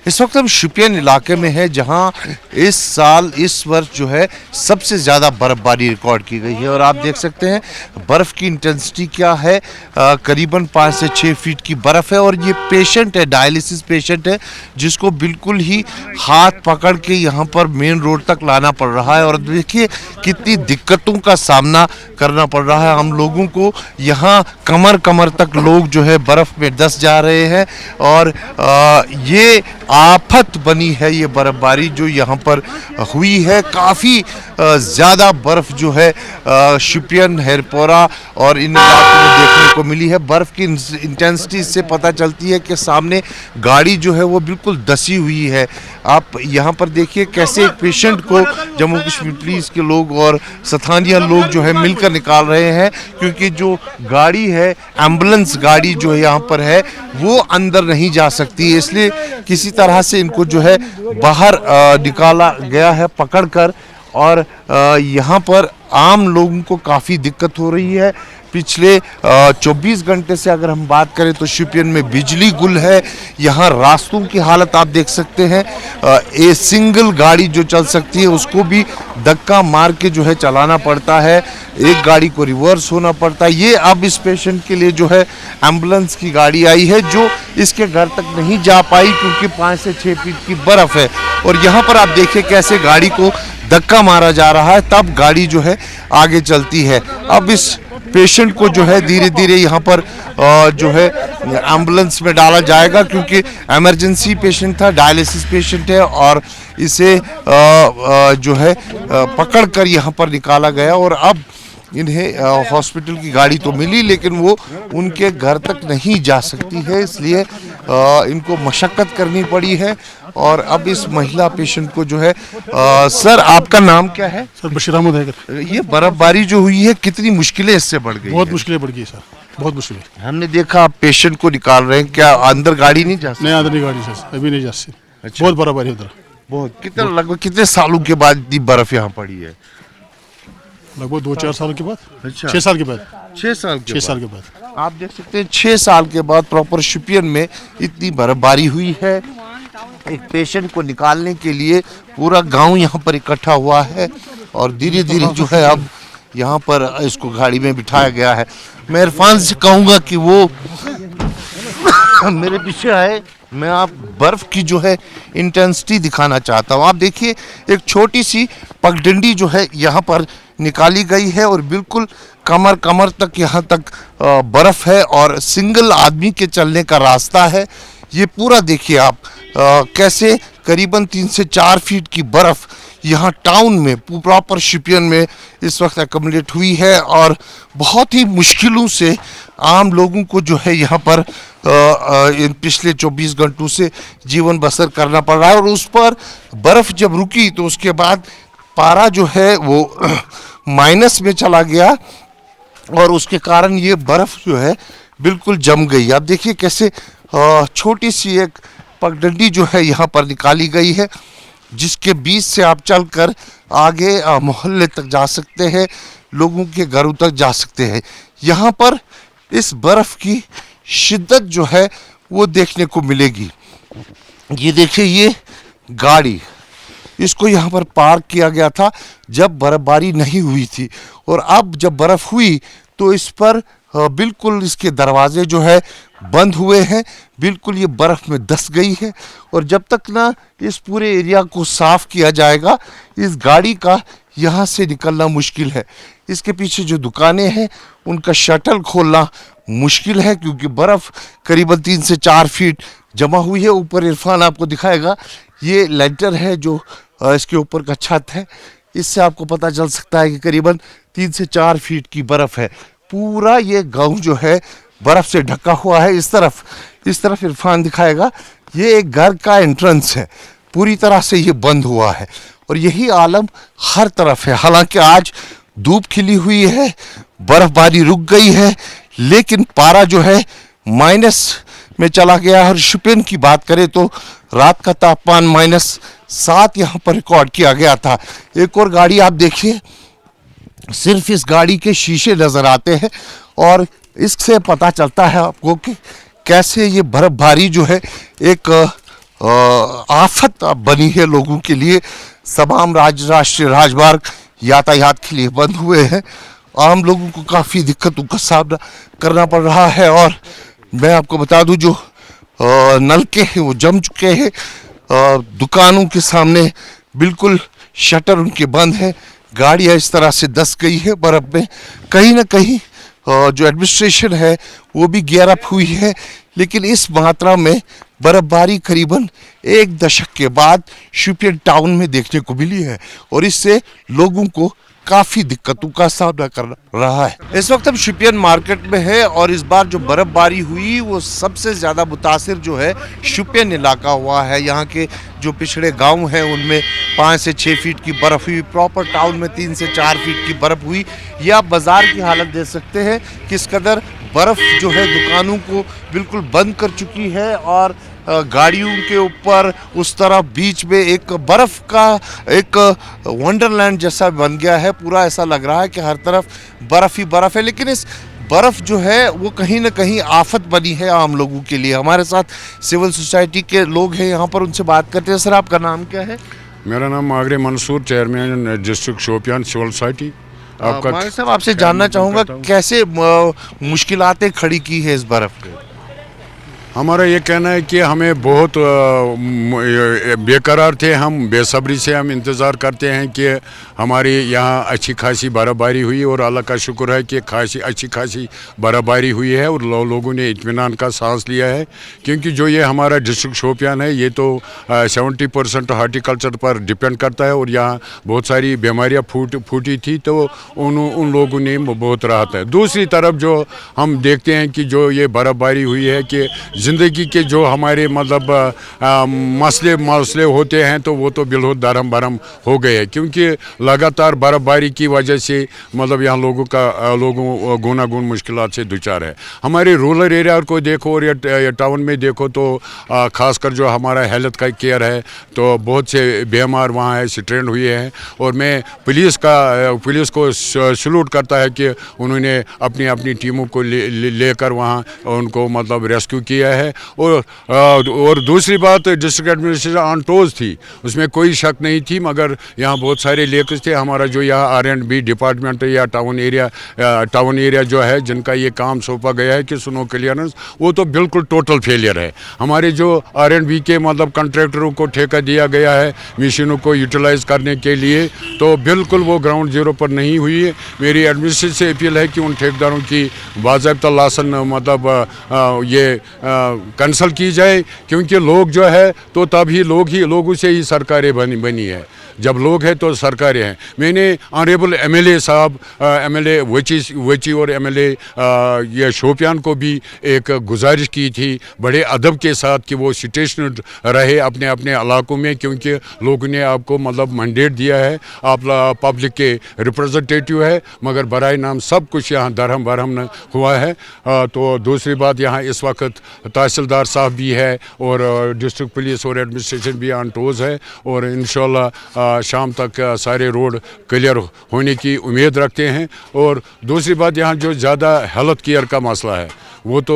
इस वक्त हम शुपियन इलाके में हैं जहां इस वर्ष जो है सबसे ज़्यादा बर्फ़बारी रिकॉर्ड की गई है और आप देख सकते हैं बर्फ़ की इंटेंसिटी क्या है। करीबन 5 से 6 फीट की बर्फ़ है और ये पेशेंट है, डायलिसिस पेशेंट है, जिसको बिल्कुल ही हाथ पकड़ के यहाँ पर मेन रोड तक लाना पड़ रहा है। और देखिए कितनी दिक्कतों का सामना करना पड़ रहा है हम लोगों को। यहाँ कमर कमर तक लोग जो है बर्फ़ में दस जा रहे हैं और ये आफत बनी है ये बर्फबारी जो यहाँ पर हुई है। काफ़ी ज़्यादा बर्फ़ जो है शुपियन, हेरपोरा और इन इलाकों में देखने को मिली है। बर्फ़ की इंटेंसिटी से पता चलती है कि सामने गाड़ी जो है वो बिल्कुल दसी हुई है। आप यहाँ पर देखिए कैसे एक पेशेंट को जम्मू कश्मीर पुलिस के लोग और स्थानीय लोग जो है मिलकर निकाल रहे हैं, क्योंकि जो गाड़ी है, एम्बुलेंस गाड़ी जो है यहाँ पर है, वो अंदर नहीं जा सकती, इसलिए किसी तरह से इनको जो है बाहर निकाला गया है पकड़कर। और यहाँ पर आम लोगों को काफ़ी दिक्कत हो रही है। पिछले 24 घंटे से अगर हम बात करें तो शुपियन में बिजली गुल है। यहाँ रास्तों की हालत आप देख सकते हैं। ए सिंगल गाड़ी जो चल सकती है उसको भी धक्का मार के जो है चलाना पड़ता है, एक गाड़ी को रिवर्स होना पड़ता है। ये अब इस पेशेंट के लिए जो है एम्बुलेंस की गाड़ी आई है जो इसके घर तक नहीं जा पाई क्योंकि 5 से 6 फीट की बर्फ़ है। और यहाँ पर आप देखिए कैसे गाड़ी को धक्का मारा जा रहा है, तब गाड़ी जो है आगे चलती है। अब इस पेशेंट को जो है धीरे धीरे यहाँ पर जो है एम्बुलेंस में डाला जाएगा, क्योंकि इमरजेंसी पेशेंट था, डायलिसिस पेशेंट है और इसे जो है पकड़कर यहाँ पर निकाला गया। और अब इन्हें हॉस्पिटल की गाड़ी तो मिली लेकिन वो उनके घर तक नहीं जा सकती है, इसलिए इनको मशक्क़त करनी पड़ी है। और अब इस महिला पेशेंट को जो है सर, आपका नाम क्या है? सर बशीर अहमद है। ये बर्फबारी जो हुई है कितनी मुश्किलें इससे बढ़ गई? बहुत मुश्किलें बढ़ गई सर, बहुत मुश्किलें। हमने देखा आप पेशेंट को निकाल रहे हैं, क्या अंदर गाड़ी नहीं जा सकती? नहीं, अंदर नहीं गाड़ी सर, अभी नहीं जा सकती। अच्छा। बहुत बर्फबारी उधर। बहुत कितना लगभग कितने सालों के बाद इतनी बर्फ यहाँ पड़ी है? लगभग 2-4 साल के बाद। अच्छा, 6 साल के बाद। 6 साल के 6 साल के बाद आप देख सकते हैं 6 साल के बाद प्रॉपर शुपियन में इतनी बर्फबारी हुई है। एक पेशेंट को निकालने के लिए पूरा गांव यहाँ पर इकट्ठा हुआ है और धीरे धीरे जो है अब यहाँ पर इसको गाड़ी में बिठाया गया है। मैं इरफान से कहूँगा कि वो मेरे पीछे आए, मैं आप बर्फ़ की जो है इंटेंसिटी दिखाना चाहता हूँ। आप देखिए एक छोटी सी पगडंडी जो है यहाँ पर निकाली गई है और बिल्कुल कमर कमर तक यहाँ तक बर्फ़ है और सिंगल आदमी के चलने का रास्ता है। ये पूरा देखिए आप कैसे करीबन 3 से 4 फीट की बर्फ़ यहाँ टाउन में प्रॉपर शुपियन में इस वक्त एकमुलेट हुई है और बहुत ही मुश्किलों से आम लोगों को जो है यहाँ पर इन पिछले 24 घंटों से जीवन बसर करना पड़ रहा है। और उस पर बर्फ़ जब रुकी तो उसके बाद पारा जो है वो माइनस में चला गया और उसके कारण ये बर्फ़ जो है बिल्कुल जम गई। आप देखिए कैसे छोटी सी एक पगडंडी जो है यहाँ पर निकाली गई है, जिसके बीच से आप चलकर आगे मोहल्ले तक जा सकते हैं, लोगों के घरों तक जा सकते हैं। यहाँ पर इस बर्फ़ की शिद्दत जो है वो देखने को मिलेगी। ये देखिए ये गाड़ी, इसको यहाँ पर पार्क किया गया था जब बर्फबारी नहीं हुई थी और अब जब बर्फ़ हुई तो इस पर बिल्कुल इसके दरवाजे जो है बंद हुए हैं, बिल्कुल ये बर्फ़ में धंस गई है। और जब तक ना इस पूरे एरिया को साफ़ किया जाएगा इस गाड़ी का यहाँ से निकलना मुश्किल है। इसके पीछे जो दुकानें हैं उनका शटल खोलना मुश्किल है क्योंकि बर्फ़ करीबन 3 से 4 फीट जमा हुई है। ऊपर इरफान आपको दिखाएगा, ये लेंटर है जो इसके ऊपर का छत है, इससे आपको पता चल सकता है कि करीबन 3 से 4 फीट की बर्फ़ है। पूरा ये गांव जो है बर्फ़ से ढका हुआ है। इस तरफ इरफान दिखाएगा, ये एक घर का एंट्रेंस है, पूरी तरह से ये बंद हुआ है और यही आलम हर तरफ है। हालांकि आज धूप खिली हुई है, बर्फबारी रुक गई है, लेकिन पारा जो है माइनस में चला गया है। और शुपियन की बात करें तो रात का तापमान -7 यहाँ पर रिकॉर्ड किया गया था। एक और गाड़ी आप देखिए, सिर्फ इस गाड़ी के शीशे नज़र आते हैं और इससे पता चलता है आपको कि कैसे ये बर्फबारी जो है एक आफत बनी है लोगों के लिए। तमाम राष्ट्रीय राजमार्ग यातायात के लिए बंद हुए हैं। आम लोगों को काफ़ी दिक्कतों का सामना करना पड़ रहा है। और मैं आपको बता दूं, जो नलके हैं वो जम चुके हैं। दुकानों के सामने बिल्कुल शटर उनके बंद है। गाड़ियाँ इस तरह से धंस गई है बर्फ़ में। कहीं ना कहीं जो एडमिनिस्ट्रेशन है वो भी गियर अप हुई है, लेकिन इस मात्रा में बर्फबारी करीबन 1 दशक के बाद शोपियान टाउन में देखने को मिली है और इससे लोगों को काफ़ी दिक्कतों का सामना करना रहा है। इस वक्त हम शोपियान मार्केट में है और इस बार जो बर्फबारी हुई वो सबसे ज़्यादा मुतासिर जो है शोपियान इलाका हुआ है। यहाँ के जो पिछड़े गांव हैं उनमें 5 से 6 फीट की बर्फ़ हुई। प्रॉपर टाउन में 3 से 4 फीट की बर्फ़ हुई। ये आप बाज़ार की हालत देख सकते हैं किस कदर बर्फ़ जो है दुकानों को बिल्कुल बंद कर चुकी है और गाड़ियों के ऊपर उस तरफ बीच में एक बर्फ़ का एक वंडरलैंड जैसा बन गया है। पूरा ऐसा लग रहा है कि हर तरफ बर्फ़ ही बर्फ़ है, लेकिन इस बर्फ़ जो है वो कहीं ना कहीं आफत बनी है आम लोगों के लिए। हमारे साथ सिविल सोसाइटी के लोग हैं यहाँ पर, उनसे बात करते हैं। सर, आपका नाम क्या है? मेरा नाम Magray Mansoor, chairman district Shopian civil society. आपका मागरे साहब, आपसे जानना चाहूँगा कैसे मुश्किलातें खड़ी की है इस बर्फ़ पे? हमारा ये कहना है कि हमें बहुत बेकरार थे हम, बेसब्री से हम इंतज़ार करते हैं कि हमारी यहाँ अच्छी खासी बर्फबारी हुई और अल्लाह का शुक्र है कि अच्छी खासी बर्फबारी हुई है और लोगों ने इत्मीनान का सांस लिया है। क्योंकि जो ये हमारा डिस्ट्रिक्ट शोपियान है ये तो 70% हार्टिकल्चर पर डिपेंड करता है और यहाँ बहुत सारी बीमारियाँ फूटी थी, तो उन लोगों ने बहुत राहत है। दूसरी तरफ जो हम देखते हैं कि जो ये बर्फबारी हुई है कि ज़िंदगी के जो हमारे मतलब मसले होते हैं तो वो तो बिल्कुल दरम बरम हो गए हैं, क्योंकि लगातार बर्फबारी की वजह से मतलब यहाँ लोगों गुनागुन मुश्किलात से दुचार है। हमारे रूरल एरिया को देखो और या टाउन में देखो तो ख़ासकर जो हमारा हेल्थ का केयर है तो बहुत से बीमार वहाँ है, स्ट्रेंड हुए हैं। और मैं पुलिस को सल्यूट करता है कि उन्होंने अपनी टीमों को लेकर वहाँ उनको मतलब रेस्क्यू किया है। और दूसरी बात, डिस्ट्रिक्ट एडमिनिस्ट्रेशन ऑन टोज थी, उसमें कोई शक नहीं थी, मगर यहाँ बहुत सारे लेक्स थे। हमारा जो यहाँ R&B डिपार्टमेंट या टाउन एरिया जो है जिनका ये काम सौंपा गया है कि स्नो क्लियरेंस, वो तो बिल्कुल टोटल फेलियर है। हमारे जो R&B के मतलब कॉन्ट्रैक्टरों को ठेका दिया गया है मशीनों को यूटिलाइज करने के लिए, तो बिल्कुल वो ग्राउंड जीरो पर नहीं हुई है। मेरी एडमिनिस्ट्रेशन से अपील है कि उन ठेकेदारों की बाज़ाब्ता लासन मतलब ये कैंसल की जाए, क्योंकि लोग जो है तो तभी लोगों से ही सरकारें बनी है। जब लोग हैं तो सरकारें हैं। मैंने ऑनरेबल MLA साहब, MLA वची और MLA ये शोपियान को भी एक गुजारिश की थी बड़े अदब के साथ कि वो स्टेशनड रहे अपने इलाकों में, क्योंकि लोगों ने आपको मतलब मैंडेट दिया है, आप पब्लिक के रिप्रेजेंटेटिव है, मगर बराए नाम सब कुछ यहाँ दरहम बरहम न हुआ है। तो दूसरी बात, यहाँ इस वक्त तहसीलदार साहब भी है और डिस्ट्रिक्ट पुलिस और एडमिनिस्ट्रेशन भी ऑन टोज है और इंशाल्लाह शाम तक सारे रोड क्लियर होने की उम्मीद रखते हैं। और दूसरी बात, यहाँ जो ज़्यादा हेल्थ केयर का मसला है वो तो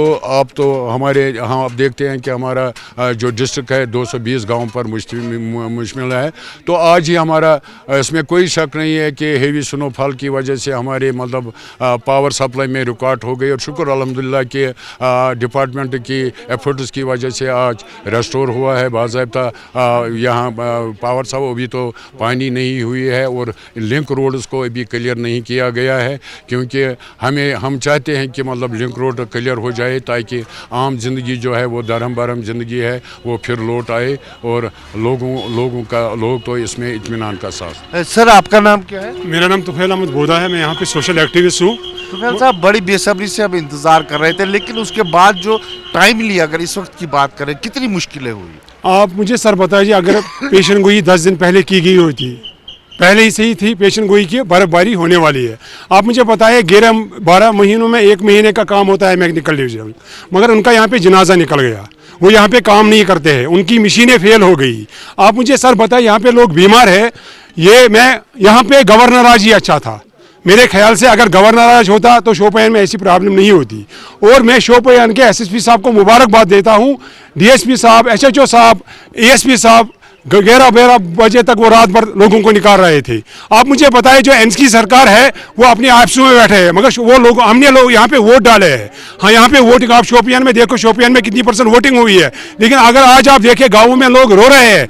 हमारे यहाँ आप देखते हैं कि हमारा जो डिस्ट्रिक्ट है 220 गाँव पर मुश्तमिल है। तो आज ही हमारा इसमें कोई शक नहीं है कि हेवी स्नोफॉल की वजह से हमारे मतलब पावर सप्लाई में रुकावट हो गई और शुक्र अल्हम्दुलिल्लाह के डिपार्टमेंट की एफर्ट्स की वजह से आज रेस्टोर हुआ है बाज़ाब्ता यहाँ पावर सब। अभी तो पानी नहीं हुई है और लिंक रोड्स को अभी क्लियर नहीं किया गया है, क्योंकि हम चाहते हैं कि मतलब लिंक रोड क्लियर हो जाए ताकि आम जिंदगी जो है वो दरहम बरहम जिंदगी है वो फिर लौट आए और लोग तो इसमें इत्मीनान का साथ। सर, आपका नाम क्या है? मेरा नाम तुफैल अहमद बोदा है, मैं यहाँ पे सोशल एक्टिविस्ट हूँ। तुफैल साहब, बड़ी बेसब्री से अब इंतजार कर रहे थे, लेकिन उसके बाद जो टाइम लिया, अगर इस वक्त की बात करें, कितनी मुश्किलें हुई? आप मुझे सर बताइए, अगर पेशन गोई 10 दिन पहले की गई होती, पहले ही सही थी, पेशन गोई की बर्फबारी होने वाली है। आप मुझे बताइए 12 महीनों में 1 महीने का काम होता है मैकेनिकल डिवीजन, मगर उनका यहाँ पे जनाजा निकल गया, वो यहाँ पे काम नहीं करते हैं, उनकी मशीनें फेल हो गई। आप मुझे सर बताइए, यहाँ पे लोग बीमार है। मैं यहाँ पे गवर्नर आज ही अच्छा था, मेरे ख्याल से अगर गवर्नर आज होता तो शोपियान में ऐसी प्रॉब्लम नहीं होती। और मैं शोपियान के SSP साहब को मुबारकबाद देता हूँ, DSP साहब, HHO साहब, ASP साहब, 11 बजे तक वो रात भर लोगों को निकाल रहे थे। आप मुझे बताएं, जो एनसी सरकार है वो अपनी ऑफिसों में बैठे हैं, मगर वो लोग, हमने लोग यहाँ पे वोट डाले हैं। हाँ, यहाँ पे वोटिंग, आप शोपियान में देखो, शोपियान में कितनी % वोटिंग हुई है। लेकिन अगर आज आप देखें, गाँव में लोग रो रहे हैं,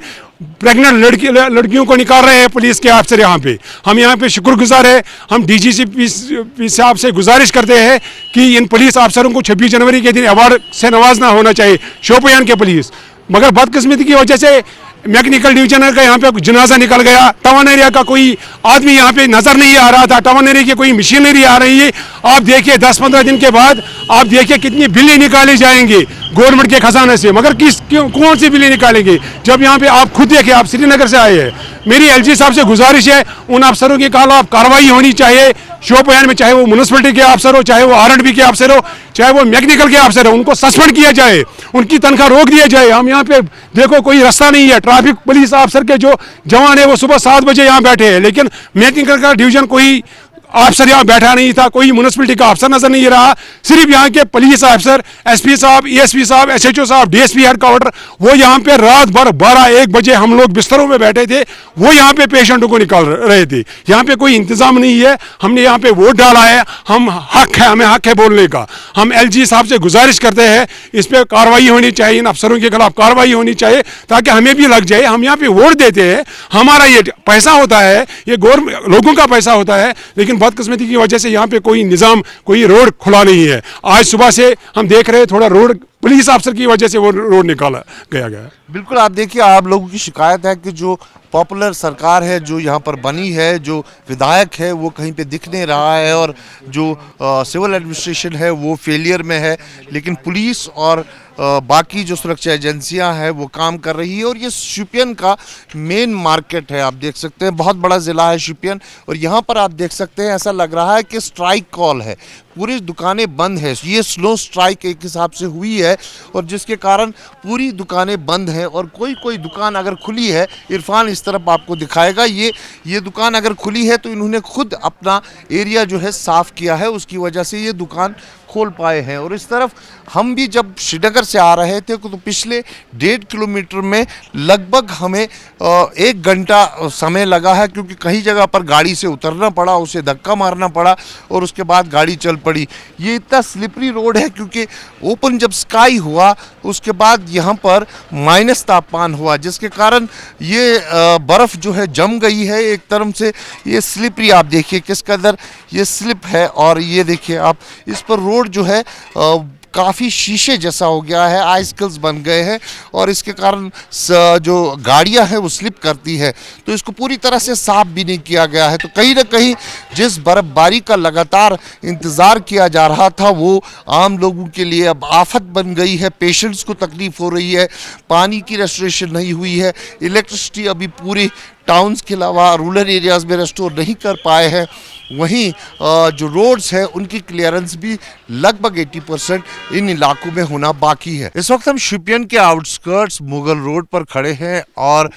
प्रेग्नेंट लड़कियों को निकाल रहे हैं पुलिस के अफसर यहाँ पे। हम यहाँ पे शुक्रगुजार है, हम डीजीपी साहब से गुजारिश करते हैं कि इन पुलिस अफसरों को 26 जनवरी के दिन अवार्ड से नवाजना होना चाहिए, शोपियान के पुलिस। मगर बदकिस्मती की वजह से मैकेनिकल डिवीजन का यहाँ पे जनाजा निकल गया। टाउन एरिया का कोई आदमी यहाँ पे नजर नहीं आ रहा था, टाउन एरिया की कोई मशीनरी आ रही है। आप देखिए 10-15 दिन के बाद आप देखिए कितनी बिलें निकाली जाएंगी गवर्नमेंट के खजाने से, मगर कौन सी बिलें निकालेंगे जब यहाँ पे आप खुद देखिए, आप श्रीनगर से आए हैं। मेरी एलजी साहब से गुजारिश है, उन अफसरों के खिलाफ कार्रवाई होनी चाहिए शोपियान में, चाहे वो म्यूनसिपलिटी के अफसर हो, चाहे वो R&B के अफसर हो, चाहे वो मैकेनिकल के अफसर हो, उनको सस्पेंड किया जाए, उनकी तनख्वाह रोक दिया जाए। हम यहाँ पे देखो कोई रास्ता नहीं है, ट्रैफिक पुलिस अफसर के जो जवान है वो सुबह 7 बजे यहाँ बैठे हैं, लेकिन मैकेनिकल का डिवीजन कोई अफसर यहाँ बैठा नहीं था, कोई म्यूनसिपलिटी का अफसर नजर नहीं रहा। सिर्फ यहाँ के पुलिस अफसर, SP साहब, ESP साहब, SHO साहब, DSP हेडक्वार्टर, वो यहाँ पे रात भर 12-1 बजे हम लोग बिस्तरों में बैठे थे, वो यहाँ पे पेशेंटों को निकाल रहे थे। यहाँ पे कोई इंतजाम नहीं है। हमने यहाँ पे वोट डाला है, हम हक है, हमें हक है बोलने का। हम LG साहब से गुजारिश करते हैं, इस पर कार्रवाई होनी चाहिए, इन अफसरों के खिलाफ कार्रवाई होनी चाहिए, ताकि हमें भी लग जाए। हम यहाँ पे वोट देते हैं, हमारा ये पैसा होता है, ये गवर्नमेंट लोगों का पैसा होता है, लेकिन बदकिस्मती की वजह से यहाँ पे कोई निजाम, कोई रोड खुला नहीं है। आज सुबह से हम देख रहे हैं, थोड़ा रोड पुलिस अफसर की वजह से वो रोड निकाला गया। बिल्कुल, आप देखिए, आप लोगों की शिकायत है कि जो पॉपुलर सरकार है जो यहाँ पर बनी है, जो विधायक है वो कहीं पे दिख नहीं रहा है, और जो सिविल एडमिनिस्ट्रेशन है वो फेलियर में है, लेकिन पुलिस और बाकी जो सुरक्षा एजेंसियां हैं वो काम कर रही है। और ये शोपियान का मेन मार्केट है, आप देख सकते हैं, बहुत बड़ा ज़िला है शोपियान, और यहाँ पर आप देख सकते हैं ऐसा लग रहा है कि स्ट्राइक कॉल है, पूरी दुकानें बंद है। ये स्लो स्ट्राइक एक हिसाब से हुई है, और जिसके कारण पूरी दुकानें बंद हैं, और कोई दुकान अगर खुली है, इरफान इस तरफ आपको दिखाएगा, ये दुकान अगर खुली है तो इन्होंने खुद अपना एरिया जो है साफ़ किया है, उसकी वजह से ये दुकान खोल पाए हैं। और इस तरफ हम भी जब श्रीनगर से आ रहे थे तो पिछले 1.5 किलोमीटर में लगभग हमें 1 घंटा समय लगा है, क्योंकि कई जगह पर गाड़ी से उतरना पड़ा, उसे धक्का मारना पड़ा, और उसके बाद गाड़ी चल पड़ी। ये इतना स्लिपरी रोड है, क्योंकि ओपन जब स्काई हुआ उसके बाद यहाँ पर माइनस तापमान हुआ, जिसके कारण ये बर्फ़ जो है जम गई है एक तरफ से। ये स्लिपरी, आप देखिए किस कदर ये स्लिप है, और ये देखिए आप इस पर रोड जो है काफ़ी शीशे जैसा हो गया है, आइसकल्स बन गए हैं, और इसके कारण जो गाड़ियां हैं वो स्लिप करती है। तो इसको पूरी तरह से साफ भी नहीं किया गया है। तो कहीं ना कहीं जिस बर्फबारी का लगातार इंतज़ार किया जा रहा था वो आम लोगों के लिए अब आफत बन गई है। पेशेंट्स को तकलीफ़ हो रही है, पानी की रेस्टोरेशन नहीं हुई है, इलेक्ट्रिसिटी अभी पूरी टाउन्स के अलावा रूरल एरियाज़ में रेस्टोर नहीं कर पाए हैं। वहीं जो रोड्स हैं उनकी क्लियरेंस भी लगभग 80% इन इलाकों में होना बाकी है। इस वक्त हम शोपियान के आउटस्कर्ट्स मुगल रोड पर खड़े हैं, और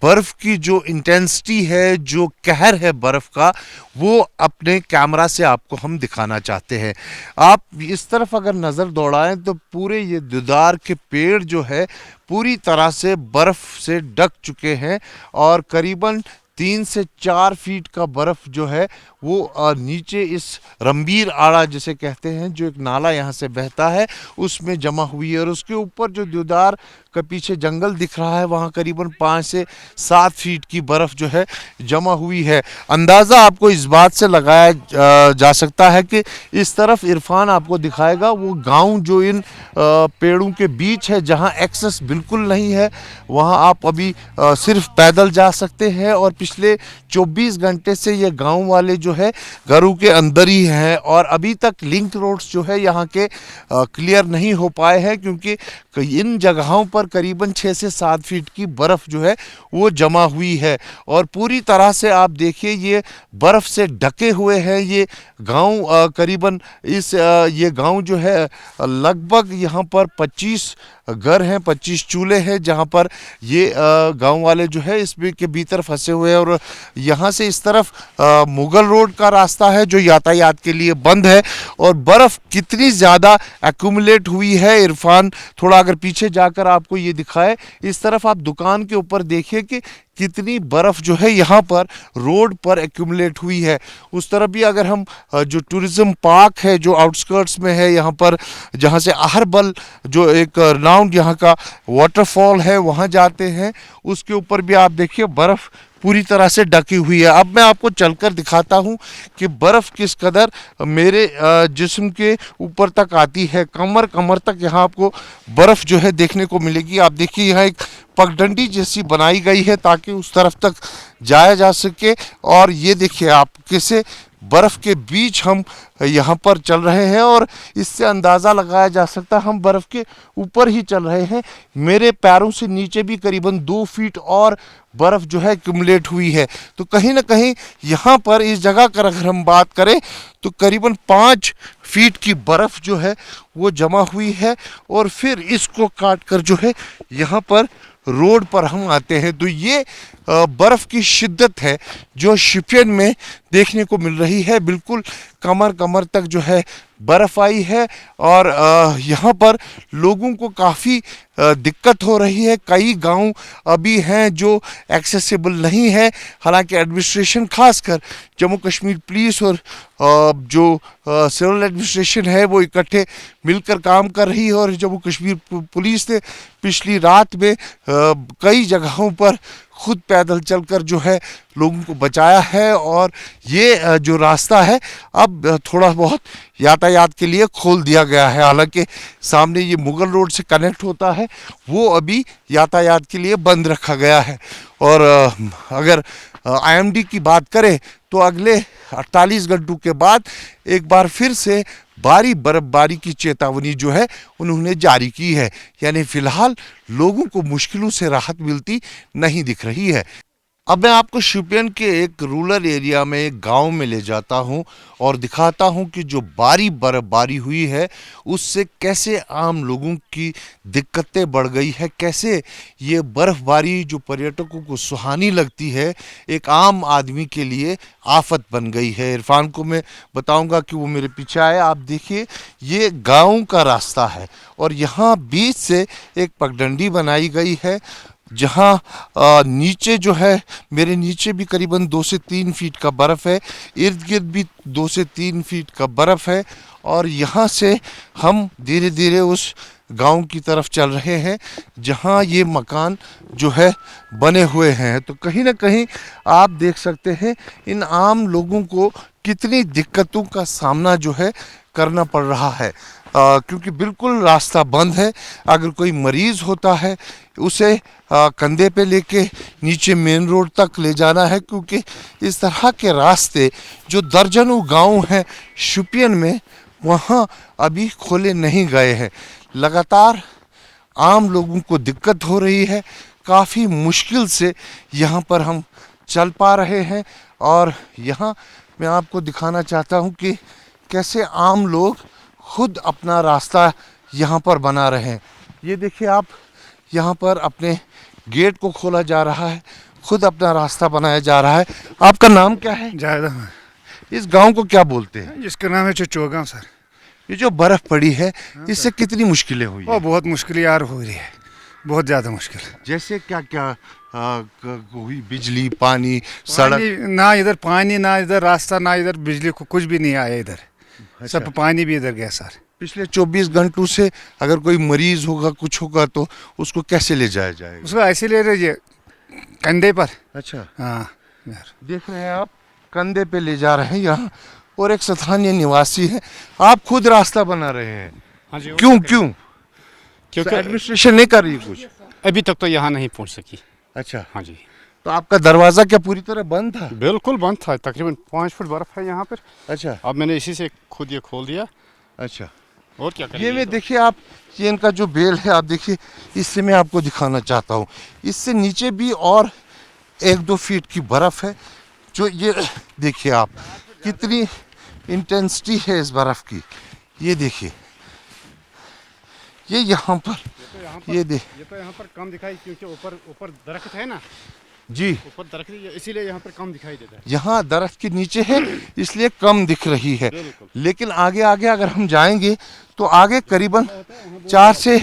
बर्फ़ की जो इंटेंसिटी है, जो कहर है बर्फ़ का, वो अपने कैमरा से आपको हम दिखाना चाहते हैं। आप इस तरफ अगर नज़र दौड़ाएं तो पूरे ये देवदार के पेड़ जो है पूरी तरह से बर्फ़ से ढक चुके हैं, और करीबन 3 से 4 फीट का बर्फ़ जो है वो नीचे इस रंबीर आड़ा जिसे कहते हैं, जो एक नाला यहाँ से बहता है, उसमें जमा हुई है। और उसके ऊपर जो देवदार का पीछे जंगल दिख रहा है, वहाँ करीबन 5 से 7 फीट की बर्फ़ जो है जमा हुई है। अंदाज़ा आपको इस बात से लगाया जा सकता है कि इस तरफ इरफान आपको दिखाएगा वो गांव जो इन पेड़ों के बीच है, जहां एक्सेस बिल्कुल नहीं है, वहां आप अभी सिर्फ पैदल जा सकते हैं। और पिछले 24 घंटे से ये गांव वाले जो है घरों के अंदर ही हैं, और अभी तक लिंक रोड्स जो है यहाँ के क्लियर नहीं हो पाए हैं, क्योंकि इन जगहों पर करीबन 6 से 7 फीट की बर्फ़ जो है वो जमा हुई है। और पूरी तरह से आप देखिए ये बर्फ़ से ढके हुए हैं ये गांव। करीबन ये गांव जो है लगभग यहाँ पर 25 घर हैं, 25 चूल्हे हैं, जहाँ पर ये गांव वाले जो है इसमें के भीतर फंसे हुए हैं। और यहाँ से इस तरफ मुगल रोड का रास्ता है जो यातायात के लिए बंद है। और बर्फ़ कितनी ज़्यादा एक्यूमुलेट हुई है इरफान, थोड़ा अगर पीछे जाकर आपको ये दिखाए, इस तरफ आप दुकान के ऊपर देखिए कि कितनी बर्फ़ जो है यहाँ पर रोड पर एक्यूमुलेट हुई है। उस तरफ भी अगर हम जो टूरिज़्म पार्क है जो आउटस्कर्ट्स में है यहाँ पर, जहाँ से अहरबल जो एक राउंड यहाँ का वाटरफॉल है वहाँ जाते हैं, उसके ऊपर भी आप देखिए बर्फ़ पूरी तरह से ढकी हुई है। अब मैं आपको चलकर दिखाता हूँ कि बर्फ़ किस कदर मेरे जिस्म के ऊपर तक आती है। कमर कमर तक यहाँ आपको बर्फ़ जो है देखने को मिलेगी। आप देखिए यहाँ एक पगडंडी जैसी बनाई गई है ताकि उस तरफ तक जाया जा सके। और ये देखिए आप कैसे बर्फ़ के बीच हम यहाँ पर चल रहे हैं और इससे अंदाज़ा लगाया जा सकता है हम बर्फ़ के ऊपर ही चल रहे हैं। मेरे पैरों से नीचे भी करीबन 2 फीट और बर्फ़ जो है एक्यूमुलेट हुई है। तो कहीं ना कहीं यहाँ पर इस जगह का अगर हम बात करें तो करीबन 5 फीट की बर्फ़ जो है वो जमा हुई है। और फिर इसको काट कर जो है यहाँ पर रोड पर हम आते हैं। तो ये बर्फ़ की शिद्दत है जो शिपियन में देखने को मिल रही है। बिल्कुल कमर कमर तक जो है बर्फ़ आई है और यहाँ पर लोगों को काफ़ी दिक्कत हो रही है। कई गांव अभी हैं जो एक्सेसिबल नहीं है। हालांकि एडमिनिस्ट्रेशन खासकर जम्मू कश्मीर पुलिस और जो सिविल एडमिनिस्ट्रेशन है वो इकट्ठे मिलकर काम कर रही है। और जम्मू कश्मीर पुलिस ने पिछली रात में कई जगहों पर खुद पैदल चलकर जो है लोगों को बचाया है। और ये जो रास्ता है अब थोड़ा बहुत यातायात के लिए खोल दिया गया है। हालांकि सामने ये मुगल रोड से कनेक्ट होता है वो अभी यातायात के लिए बंद रखा गया है। और अगर IMD की बात करें तो अगले 48 घंटों के बाद एक बार फिर से भारी बर्फबारी की चेतावनी जो है उन्होंने जारी की है। यानी फिलहाल लोगों को मुश्किलों से राहत मिलती नहीं दिख रही है। अब मैं आपको शोपियान के एक रूरल एरिया में एक गांव में ले जाता हूं और दिखाता हूं कि जो भारी बर्फबारी हुई है उससे कैसे आम लोगों की दिक्कतें बढ़ गई है, कैसे ये बर्फबारी जो पर्यटकों को सुहानी लगती है एक आम आदमी के लिए आफत बन गई है। इरफान को मैं बताऊंगा कि वो मेरे पीछे आए। आप देखिए ये गाँव का रास्ता है और यहाँ बीच से एक पगडंडी बनाई गई है जहाँ नीचे जो है मेरे नीचे भी करीबन 2 से 3 फीट का बर्फ़ है, इर्द गिर्द भी 2 से 3 फीट का बर्फ़ है। और यहाँ से हम धीरे धीरे उस गांव की तरफ चल रहे हैं जहाँ ये मकान जो है बने हुए हैं। तो कहीं ना कहीं आप देख सकते हैं इन आम लोगों को कितनी दिक्कतों का सामना जो है करना पड़ रहा है। क्योंकि बिल्कुल रास्ता बंद है। अगर कोई मरीज़ होता है उसे कंधे पे लेके नीचे मेन रोड तक ले जाना है, क्योंकि इस तरह के रास्ते जो दर्जनों गांव हैं शोपियान में वहाँ अभी खोले नहीं गए हैं। लगातार आम लोगों को दिक्कत हो रही है, काफ़ी मुश्किल से यहाँ पर हम चल पा रहे हैं। और यहाँ मैं आपको दिखाना चाहता हूँ कि कैसे आम लोग खुद अपना रास्ता यहाँ पर बना रहे हैं। ये देखिए आप यहाँ पर अपने गेट को खोला जा रहा है, खुद अपना रास्ता बनाया जा रहा है। आपका नाम क्या है? जायद। इस गांव को क्या बोलते हैं? जिसका नाम है चचोगांव सर। ये जो बर्फ पड़ी है इससे कितनी मुश्किलें हुई वो है? बहुत मुश्किल यार हो रही है, बहुत ज़्यादा मुश्किल। जैसे क्या क्या हुई? बिजली, पानी, सड़क? ना इधर पानी, ना इधर रास्ता, ना इधर बिजली, को कुछ भी नहीं आया इधर। अच्छा। सब पानी भी इधर गया सर। पिछले 24 घंटों से अगर कोई मरीज होगा कुछ होगा तो उसको कैसे ले जाया जाएगा? उसको ऐसे ले रहे कंधे पर। अच्छा, हाँ यार देख रहे हैं आप कंधे पे ले जा रहे हैं यहाँ। और एक स्थानीय निवासी है, आप खुद रास्ता बना रहे हैं। हाँ जी। क्यों क्यों? क्योंकि एडमिनिस्ट्रेशन नहीं कर रही कुछ? अभी तक तो यहाँ नहीं पहुँच सकी। अच्छा, हाँ जी। तो आपका दरवाजा क्या पूरी तरह बंद था? बिल्कुल बंद था, तकरीबन 5 फुट बर्फ है यहाँ पर। अच्छा। अब मैंने इसी से खुद ये खोल दिया। अच्छा, और क्या करेंगे? ये में देखिए आप, ये इनका जो बेल है आप देखिए, इससे मैं आपको दिखाना चाहता हूँ। इससे नीचे भी और 1-2 फीट की बर्फ़ है। जो ये देखिए आप कितनी इंटेंसिटी है इस बर्फ़ की। ये देखिए, ये यहाँ पर ये तो यहाँ पर कम दिखाई, क्योंकि ऊपर दरख्त है ना जी, ऊपर दरख्त, इसीलिए यहाँ पर कम दिखाई देता है। यहाँ दरख्त के नीचे है इसलिए कम दिख रही है। लेकिन आगे आगे अगर हम जाएंगे तो आगे करीबन 4 से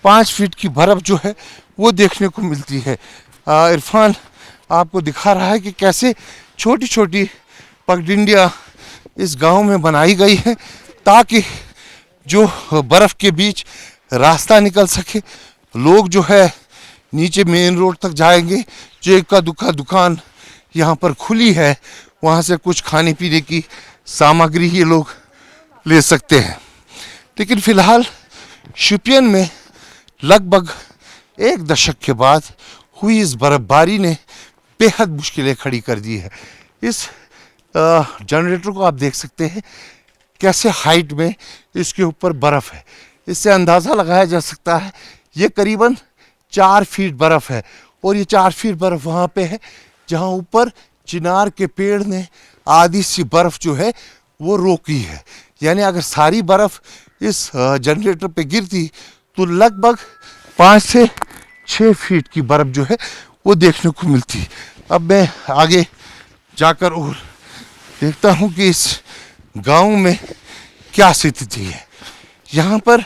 5 फीट की बर्फ जो है वो देखने को मिलती है। इरफान आपको दिखा रहा है कि कैसे छोटी छोटी पगडंडियाँ इस गांव में बनाई गई है ताकि जो बर्फ़ के बीच रास्ता निकल सके। लोग जो है नीचे मेन रोड तक जाएंगे, जो इक्का दुक्का दुकान यहाँ पर खुली है वहाँ से कुछ खाने पीने की सामग्री ये लोग ले सकते हैं। लेकिन फ़िलहाल शोपियान में लगभग 1 दशक के बाद हुई इस बर्फबारी ने बेहद मुश्किलें खड़ी कर दी है। इस जनरेटर को आप देख सकते हैं कैसे हाइट में इसके ऊपर बर्फ़ है। इससे अंदाज़ा लगाया जा सकता है ये करीबन 4 फीट बर्फ़ है और ये 4 फीट बर्फ़ वहाँ पे है जहाँ ऊपर चिनार के पेड़ ने आधी सी बर्फ़ जो है वो रोकी है। यानी अगर सारी बर्फ़ इस जनरेटर पे गिरती तो लगभग 5 से 6 फीट की बर्फ़ जो है वो देखने को मिलती। अब मैं आगे जाकर और देखता हूँ कि इस गांव में क्या स्थिति है। यहाँ पर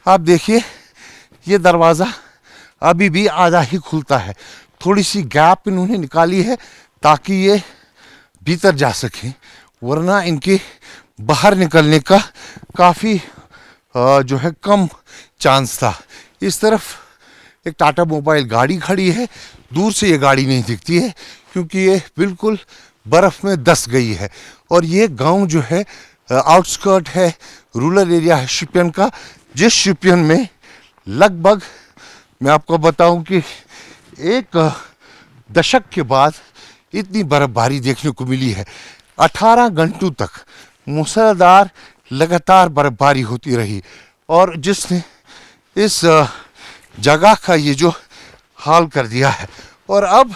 आप देखिए ये दरवाज़ा अभी भी आधा ही खुलता है, थोड़ी सी गैप इन्होंने निकाली है ताकि ये भीतर जा सकें, वरना इनके बाहर निकलने का काफ़ी जो है कम चांस था। इस तरफ एक टाटा मोबाइल गाड़ी खड़ी है, दूर से ये गाड़ी नहीं दिखती है क्योंकि ये बिल्कुल बर्फ़ में दस गई है। और ये गांव जो है आउटस्कर्ट है, रूरल एरिया है शोपियान का, जिस शोपियान में लगभग मैं आपको बताऊं कि 1 दशक के बाद इतनी बर्फबारी देखने को मिली है। 18 घंटों तक मूसलाधार लगातार बर्फबारी होती रही और जिसने इस जगह का ये जो हाल कर दिया है। और अब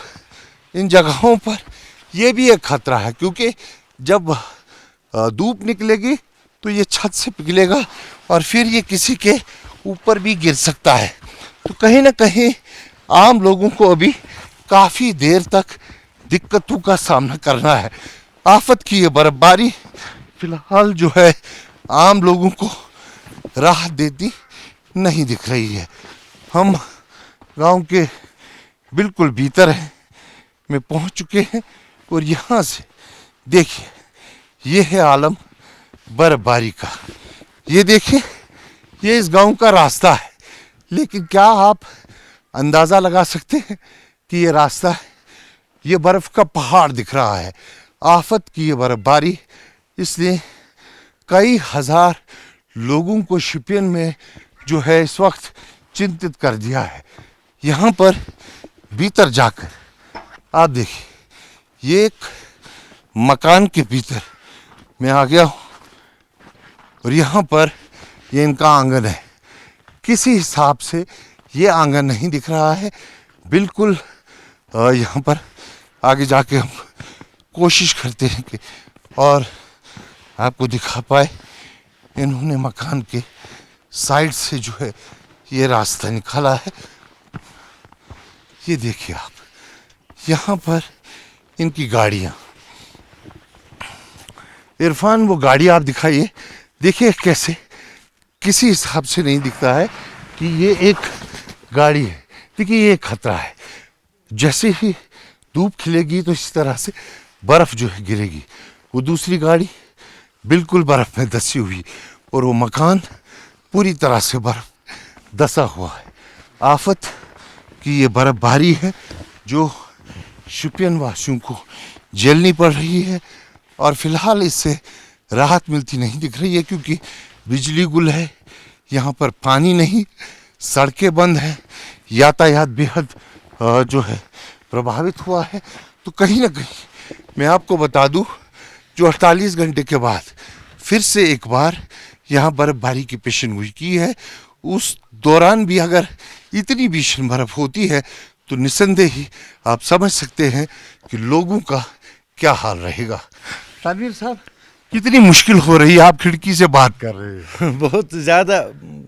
इन जगहों पर ये भी एक खतरा है क्योंकि जब धूप निकलेगी तो ये छत से पिघलेगा और फिर ये किसी के ऊपर भी गिर सकता है। तो कहीं ना कहीं आम लोगों को अभी काफ़ी देर तक दिक्कतों का सामना करना है। आफत की ये बर्फबारी फिलहाल जो है आम लोगों को राहत देती नहीं दिख रही है। हम गांव के बिल्कुल भीतर हैं में पहुंच चुके हैं और यहाँ से देखिए ये है आलम बर्फबारी का। ये देखिए ये इस गांव का रास्ता है, लेकिन क्या आप अंदाज़ा लगा सकते हैं कि ये रास्ता है, ये बर्फ़ का पहाड़ दिख रहा है। आफत की ये बर्फबारी इसने कई हज़ार लोगों को शोपियान में जो है इस वक्त चिंतित कर दिया है। यहाँ पर भीतर जाकर आप देखिए ये एक मकान के भीतर मैं आ गया हूँ और यहाँ पर ये इनका आंगन है। किसी हिसाब से ये आंगन नहीं दिख रहा है बिल्कुल। यहाँ पर आगे जाके हम कोशिश करते हैं कि और आपको दिखा पाए। इन्होंने मकान के साइड से जो है ये रास्ता निकाला है। ये देखिए आप यहाँ पर इनकी गाड़ियाँ। इरफान वो गाड़ी आप दिखाइए, देखिए कैसे किसी हिसाब से नहीं दिखता है कि ये एक गाड़ी है। देखिए ये खतरा है, जैसे ही धूप खिलेगी तो इसी तरह से बर्फ़ जो है गिरेगी। वो दूसरी गाड़ी बिल्कुल बर्फ़ में दसी हुई और वो मकान पूरी तरह से बर्फ़ दसा हुआ है। आफत की ये बर्फबारी है जो शोपियान वासियों को झेलनी पड़ रही है और फिलहाल इससे राहत मिलती नहीं दिख रही है क्योंकि बिजली गुल है, यहाँ पर पानी नहीं, सड़कें बंद हैं, यातायात बेहद जो है प्रभावित हुआ है। तो कहीं ना कहीं मैं आपको बता दूं जो 48 घंटे के बाद फिर से एक बार यहाँ बर्फबारी की पेशेनगोई की है, उस दौरान भी अगर इतनी भीषण बर्फ होती है तो निस्संदेह ही आप समझ सकते हैं कि लोगों का क्या हाल रहेगा। तानवीर साहब कितनी मुश्किल हो रही है, आप खिड़की से बात कर रहे हैं। बहुत ज़्यादा,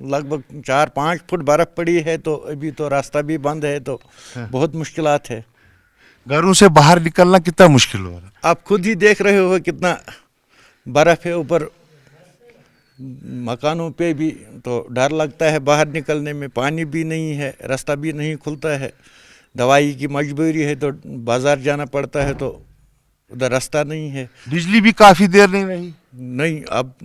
लगभग 4-5 फुट बर्फ़ पड़ी है तो अभी तो रास्ता भी बंद है तो बहुत मुश्किलात है। घरों से बाहर निकलना कितना मुश्किल हो रहा है। आप खुद ही देख रहे हो कितना बर्फ़ है ऊपर। मकानों पे भी तो डर लगता है बाहर निकलने में, पानी भी नहीं है, रास्ता भी नहीं खुलता है, दवाई की मजबूरी है तो बाज़ार जाना पड़ता है, तो उधर रास्ता नहीं है। बिजली भी काफी देर नहीं रही। नहीं, अब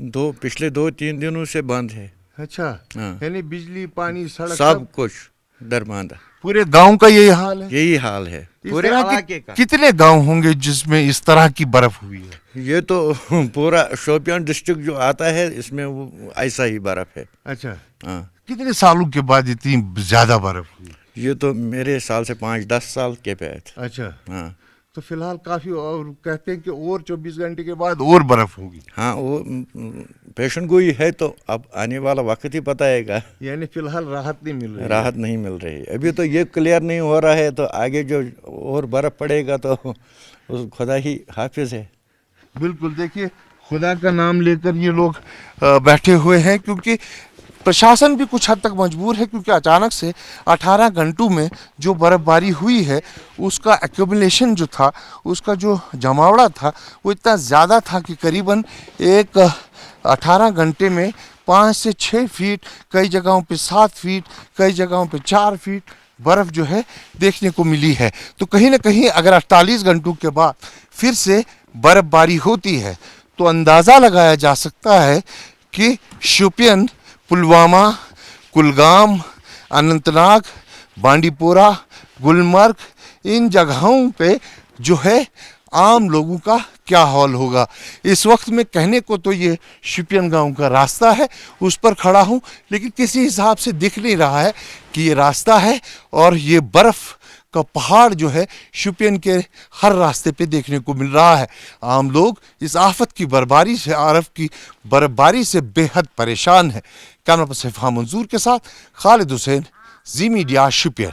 पिछले 2-3 दिनों से बंद है। अच्छा, हाँ। यानी बिजली पानी सड़क सब कुछ दरमांदा, पूरे गांव का यही हाल है। यही हाल है इस पूरे तरह के इलाके का। कितने गांव होंगे जिसमें इस तरह की बर्फ हुई है? ये तो पूरा शोपियान डिस्ट्रिक्ट जो आता है इसमें वो ऐसा ही बर्फ है। अच्छा, हाँ, कितने सालों के बाद इतनी ज्यादा बर्फ हुई? ये तो मेरे साल से 5-10 साल के बाद। अच्छा, हाँ तो फिलहाल काफी, और कहते हैं कि और 24 घंटे के बाद और बर्फ होगी। हाँ, वो पेशन गोई है तो अब आने वाला वक्त ही बताएगा। यानी फिलहाल राहत नहीं मिल रही है। राहत नहीं मिल रही अभी, तो ये क्लियर नहीं हो रहा है, तो आगे जो और बर्फ पड़ेगा तो उस खुदा ही हाफिज है। बिल्कुल, देखिए खुदा का नाम लेकर ये लोग बैठे हुए हैं, क्योंकि प्रशासन भी कुछ हद तक मजबूर है, क्योंकि अचानक से 18 घंटों में जो बर्फबारी हुई है उसका एक्यूमुलेशन जो था, उसका जो जमावड़ा था वो इतना ज़्यादा था कि करीबन 18 घंटे में 5 से 6 फीट, कई जगहों पे 7 फीट, कई जगहों पे 4 फीट बर्फ़ जो है देखने को मिली है। तो कहीं ना कहीं अगर 48 घंटों के बाद फिर से बर्फबारी होती है तो अंदाज़ा लगाया जा सकता है कि शोपियन, पुलवामा, कुलगाम, अनंतनाग, बांडीपोरा, गुलमर्ग, इन जगहों पे जो है आम लोगों का क्या हाल होगा। इस वक्त में कहने को तो ये शोपियन गांव का रास्ता है, उस पर खड़ा हूँ, लेकिन किसी हिसाब से दिख नहीं रहा है कि ये रास्ता है, और ये बर्फ़ का पहाड़ जो है शोपियन के हर रास्ते पे देखने को मिल रहा है। आम लोग इस आफत की बर्फबारी से बेहद परेशान है। कैमरा पर्सन मंजूर के साथ खालिद हुसैन, जी मीडिया, शोपियन।